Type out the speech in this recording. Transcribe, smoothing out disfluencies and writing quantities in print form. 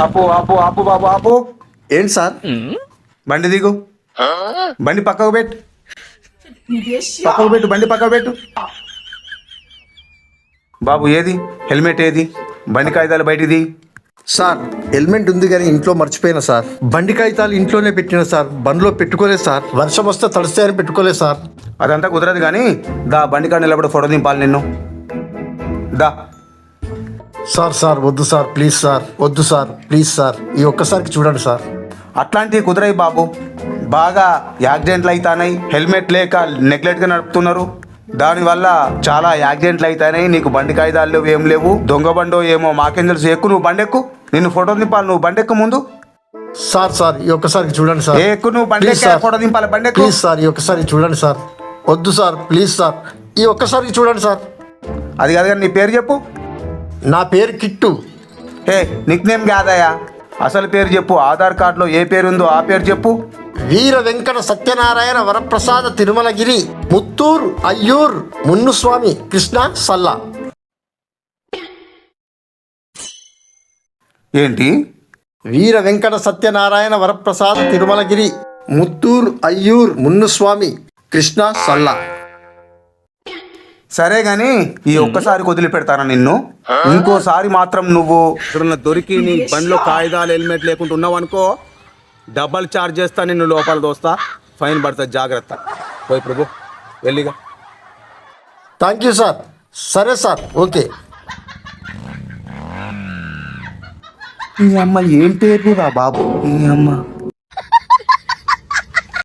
ఆపు ఆపు ఆపు బాబు ఆపు. ఏంటి సార్? బండి దిగు. బండి పక్కకు పెట్టు. పక్కకు పెట్టు, బండి పక్కకు పెట్టు. బాబు ఏది హెల్మెట్ ఏది? బండి కాగితాలు బయటిది. సార్ హెల్మెట్ ఉంది కానీ ఇంట్లో మర్చిపోయినా సార్. బండి కాగితాలు ఇంట్లోనే పెట్టిన సార్, బండిలో పెట్టుకోలేదు సార్. వర్షం వస్తే తడుస్తాయని పెట్టుకోలేదు సార్. అదంతా కుదరదు కానీ దా బండి కాడ నిలబడి ఫోటో దింపాలి నిన్ను. దా. సార్ వద్దు సార్, ప్లీజ్ సార్, వద్దు సార్, ప్లీజ్ సార్, ఈ ఒక్కసారికి చూడండి సార్. అట్లాంటివి కుదరాయి బాబు. బాగా యాక్సిడెంట్లు అవుతాయి, హెల్మెట్ లేక నెగ్లెక్ట్గా నడుపుతున్నారు. దానివల్ల చాలా యాక్సిడెంట్లు అవుతాయి. నీకు బండి కాగితాలు లేవు, ఏం లేవు. దొంగ బండో ఏమో మాకేం తెలుసు. ఎక్కు, నువ్వు బండి ఎక్కు. నిన్ను ఫోటో దింపాలి. నువ్వు బండి ఎక్కు ముందు. సార్ ఈ ఒక్కసారికి చూడండి సార్. ఎక్కు, నువ్వు బండి ఎక్కి ఫోటో దింపాలి. బండి ఎక్కు. ప్లీజ్ సార్, ఈ ఒక్కసారి చూడండి సార్. వద్దు సార్, ప్లీజ్ సార్, ఈ ఒక్కసారికి చూడండి సార్. అది కాదు కానీ నీ పేరు చెప్పు. నా పేరు కిట్టు. నిక్ నేమ్ కాదయా, అసలు పేరు చెప్పు. ఆధార్ కార్డులో ఏ పేరు ఉందో ఆ పేరు చెప్పు. వీర వెంకట సత్యనారాయణ వరప్రసాద తిరుమలగిరి ముత్తూరు అయ్యూర్ మున్నుస్వామి కృష్ణ సల్లా. ఏంటి? వీర వెంకట సత్యనారాయణ వరప్రసాద తిరుమలగిరి ముత్తూరు అయ్యూర్ మున్నుస్వామి కృష్ణ సల్లా. సరే గాని ఈ ఒక్కసారి వదిలిపెడతానా నిన్ను. ఇంకోసారి మాత్రం నువ్వు ఎక్కడన్నా దొరికి నీ బండిలో కాగితాలు హెల్మెట్ లేకుండా ఉన్నావు అనుకో, డబల్ ఛార్జ్ చేస్తా, నిన్ను లోపల దోస్తా, ఫైన్ పడుతుంది. జాగ్రత్త. పోయి ప్రభు వెళ్ళిగా. Thank you sir. సరే సార్, ఓకే. ఈ అమ్మ ఏం పేరు రా బాబు? ఈ అమ్మ